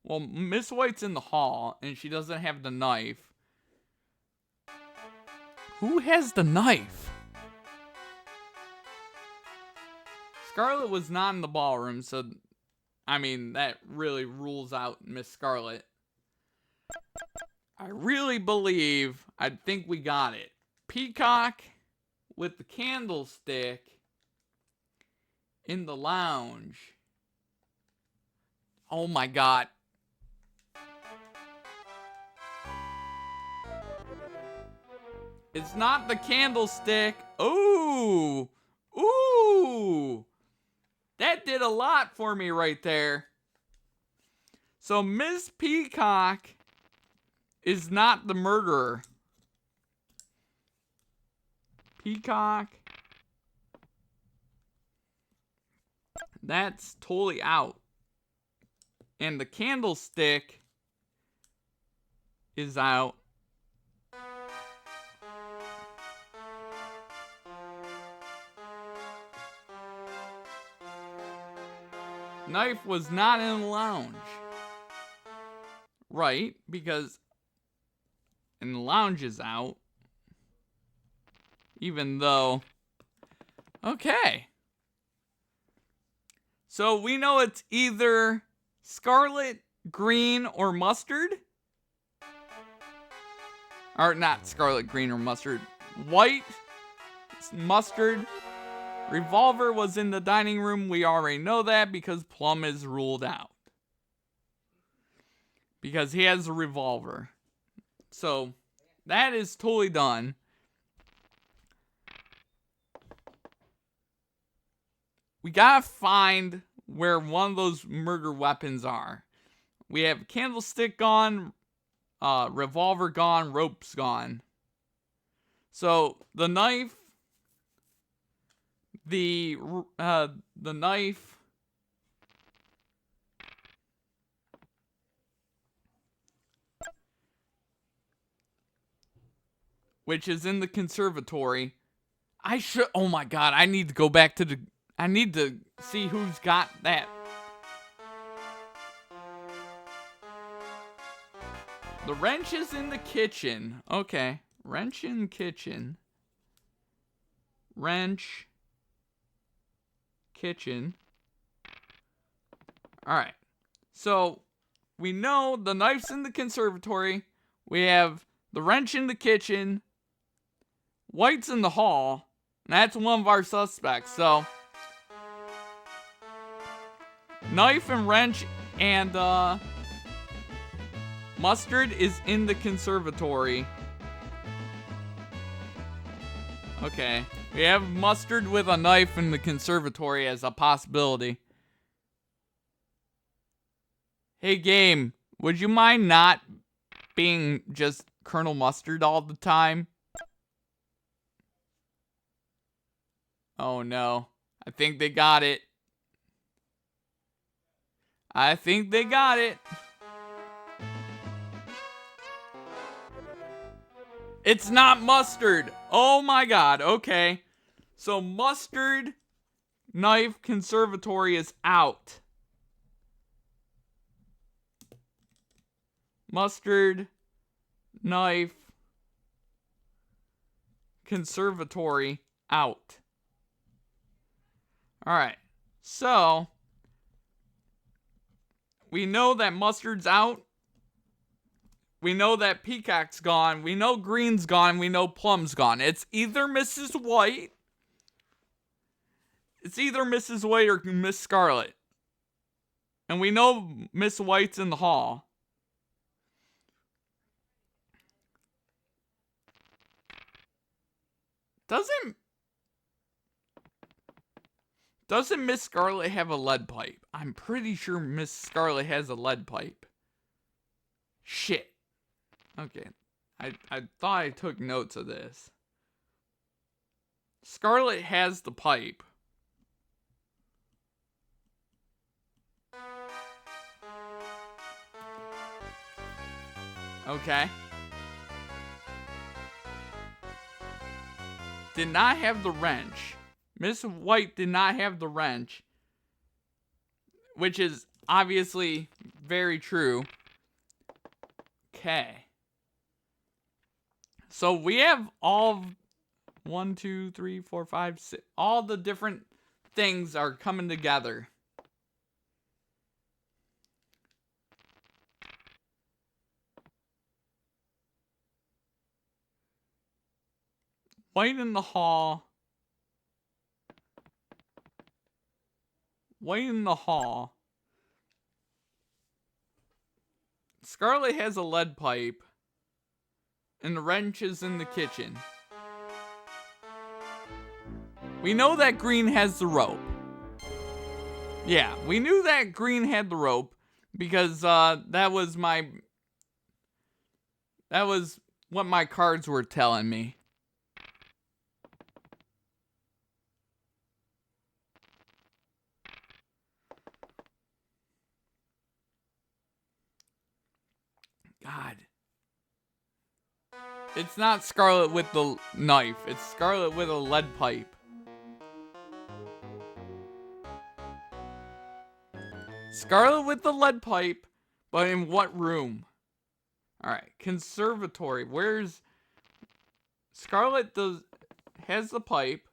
[SPEAKER 1] Well, Miss White's in the hall, and she doesn't have the knife. Who has the knife? Scarlet was not in the ballroom, so... I mean, that really rules out Miss Scarlet. I really believe... I think we got it. Peacock with the candlestick in the lounge. Oh my god. It's not the candlestick. Ooh. Ooh. That did a lot for me right there. So Miss Peacock is not the murderer. Peacock. That's totally out. And the candlestick is out. Knife was not in the lounge. Right, because and the lounge is out. Even though... Okay. So we know it's either scarlet, green, or mustard. Or not scarlet, green, or mustard. White, mustard. Revolver was in the dining room. We already know that because Plum is ruled out. Because he has a revolver. So, that is totally done. We gotta find where one of those murder weapons are. We have candlestick gone, revolver gone, ropes gone. So, the knife, the knife, which is in the conservatory. Oh my god, I need to go back to I need to see who's got that. The wrench is in the kitchen. Okay. Wrench in kitchen. Wrench. Kitchen. Alright. So, we know the knife's in the conservatory. We have the wrench in the kitchen. White's in the hall. And that's one of our suspects. So, knife and wrench and mustard is in the conservatory. Okay. We have mustard with a knife in the conservatory as a possibility. Hey, game. Would you mind not being just Colonel Mustard all the time? Oh, no. I think they got it. I think they got it. It's not mustard. Oh my god. Okay. So mustard, knife, conservatory is out. Mustard, knife, conservatory out. Alright. So we know that mustard's out. We know that Peacock's gone. We know Green's gone. We know Plum's gone. It's either Mrs. White. It's either Mrs. White or Miss Scarlet. And we know Miss White's in the hall. Doesn't Miss Scarlet have a lead pipe? I'm pretty sure Miss Scarlet has a lead pipe. Shit. Okay. I thought I took notes of this. Scarlet has the pipe. Okay. Did not have the wrench. Miss White did not have the wrench. Which is obviously very true. Okay. So we have all 1, 2, 3, 4, 5, 6. All the different things are coming together. White in the hall. White in the hall. Scarlet has a lead pipe. And the wrench is in the kitchen. We know that Green has the rope. Yeah, we knew that Green had the rope. Because that was what my cards were telling me. God. It's not Scarlet with the knife. It's Scarlet with a lead pipe. Scarlet with the lead pipe, but in what room? Alright, conservatory. Where's... Scarlet has the pipe.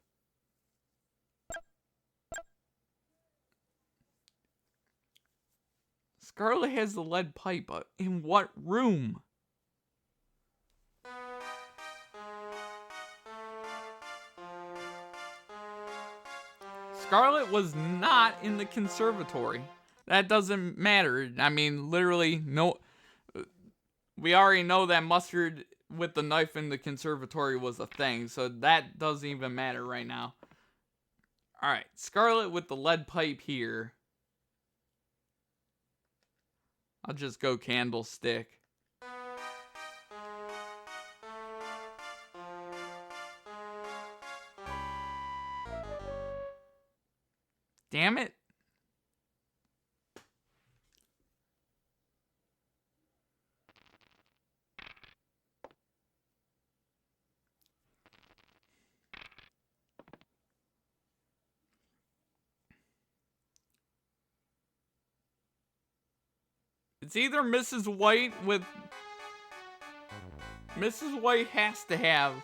[SPEAKER 1] Scarlet has the lead pipe, but in what room? Scarlet was not in the conservatory. That doesn't matter. I mean, literally, no... We already know that mustard with the knife in the conservatory was a thing, so that doesn't even matter right now. Alright, Scarlet with the lead pipe here. I'll just go candlestick. Damn it. It's either Mrs. White with... Mrs. White has to have...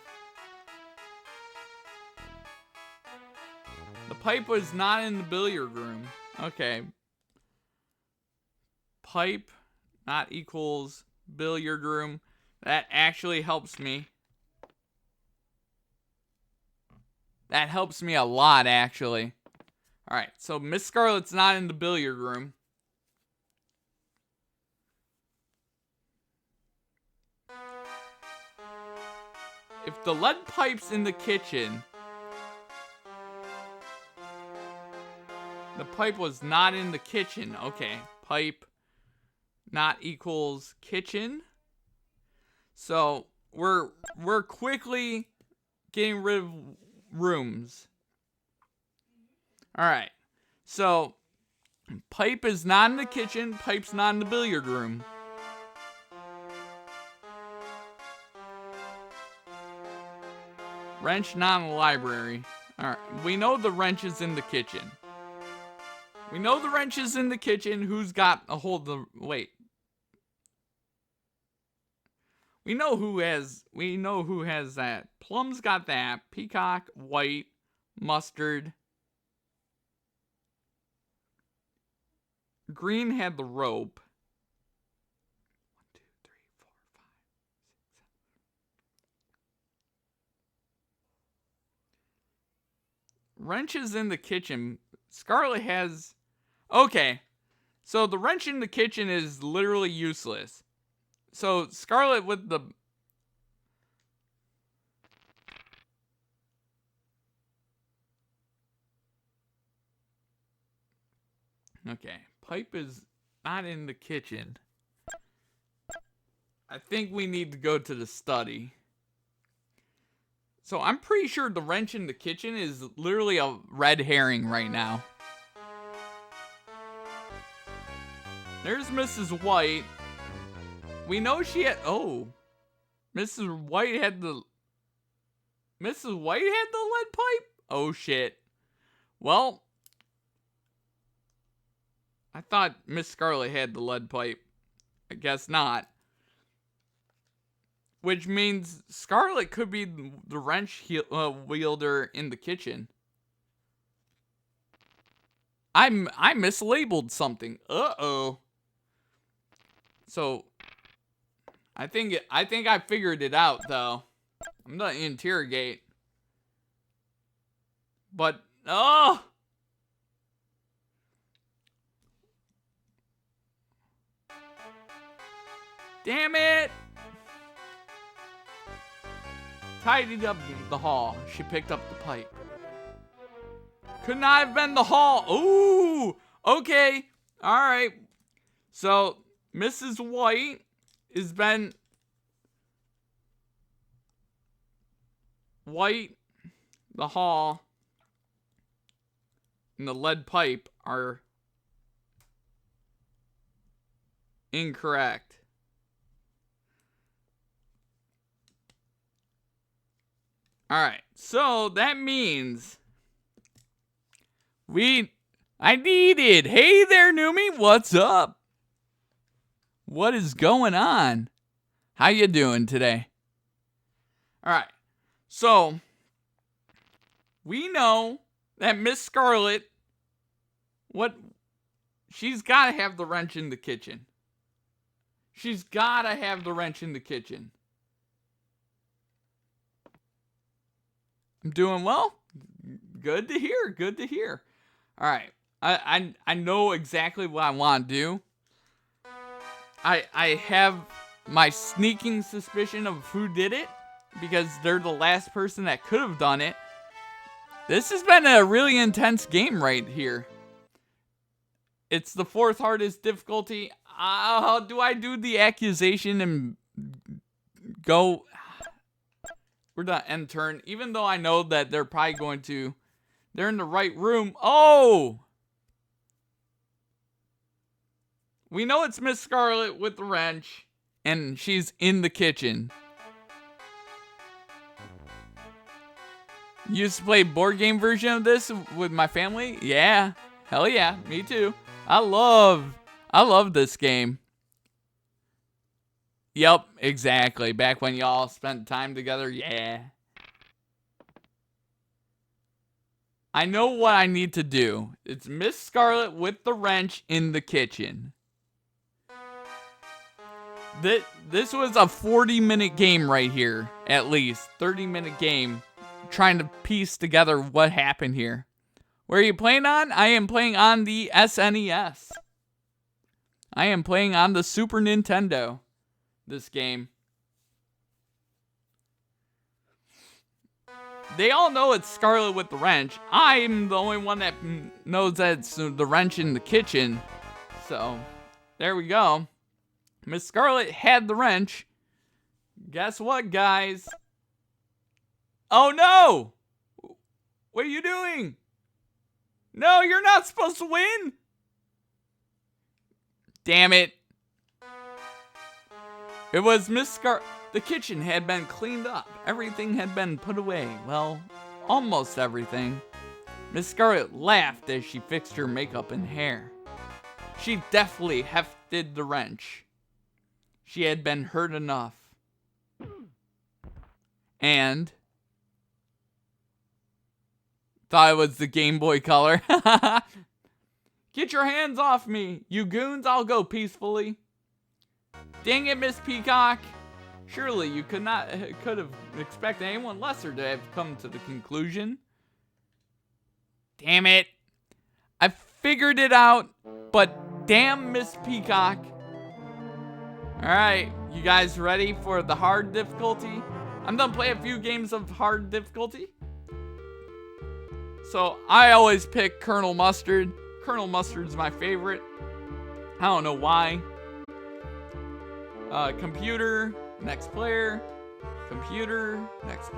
[SPEAKER 1] The pipe was not in the billiard room. Okay. Pipe not equals billiard room. That actually helps me. That helps me a lot, actually. Alright, so Miss Scarlet's not in the billiard room. If the lead pipe's in the kitchen... The pipe was not in the kitchen. Okay, pipe not equals kitchen. So, we're quickly getting rid of rooms. Alright, so pipe is not in the kitchen, pipe's not in the billiard room. Wrench not in the library. Alright, we know the wrench is in the kitchen. We know the wrench is in the kitchen. Who's got a hold of the... Wait. We know who has that. Plum's got that. Peacock, White, Mustard. Green had the rope. 1, 2, 3, 4, 5, 6, 7. Wrench is in the kitchen. Scarlet has... Okay, so the wrench in the kitchen is literally useless. So Scarlet with the... Okay, pipe is not in the kitchen. I think we need to go to the study. So I'm pretty sure the wrench in the kitchen is literally a red herring right now. There's Mrs. White. we know she had, oh. Mrs. White had the lead pipe? Oh shit. Well, I thought Miss Scarlet had the lead pipe. I guess not. Which means Scarlet could be the wrench wielder in the kitchen. I mislabeled something. Uh-oh. So I think I figured it out though. I'm gonna interrogate. But oh, damn it! Tidied up the hall. She picked up the pipe. Could not have been the hall. Ooh, okay, all right. So Mrs. White has been White, the hall, and the lead pipe are incorrect. Alright, so that means I needed. Hey there, Noomy, what's up? What is going on? How you doing today? Alright, so we know that Miss Scarlet, she's got to have the wrench in the kitchen. She's got to have the wrench in the kitchen. I'm doing well. Good to hear. Good to hear. All right. I know exactly what I want to do. I have my sneaking suspicion of who did it because they're the last person that could have done it. This has been a really intense game right here. It's the 4th hardest difficulty. Do I do the accusation and go? We're gonna end turn, even though I know that they're probably going to. They're in the right room. Oh! We know it's Miss Scarlet with the wrench, and she's in the kitchen. You used to play board game version of this with my family? Yeah. Hell yeah, me too. I love this game. Yep, exactly. Back when y'all spent time together, yeah. I know what I need to do. It's Miss Scarlet with the wrench in the kitchen. This was a 40-minute game right here, at least. 30-minute game, trying to piece together what happened here. Where are you playing on? I am playing on the SNES. I am playing on the Super Nintendo. This game. They all know it's Scarlet with the wrench. I'm the only one that knows that it's the wrench in the kitchen. So, there we go. Miss Scarlet had the wrench. Guess what, guys? Oh no! What are you doing? No, you're not supposed to win! Damn it. It was Miss Scarlet. The kitchen had been cleaned up. Everything had been put away. Well, almost everything. Miss Scarlet laughed as she fixed her makeup and hair. She deftly hefted the wrench. She had been hurt enough. And thought it was the Game Boy Color. Get your hands off me, you goons. I'll go peacefully. Dang it, Miss Peacock. Surely you could have expected anyone lesser to have come to the conclusion. Damn it. I figured it out, but damn Miss Peacock. Alright, you guys ready for the hard difficulty? I'm gonna play a few games of hard difficulty. So, I always pick Colonel Mustard. Colonel Mustard's my favorite. I don't know why. Computer, next player. Computer, next player.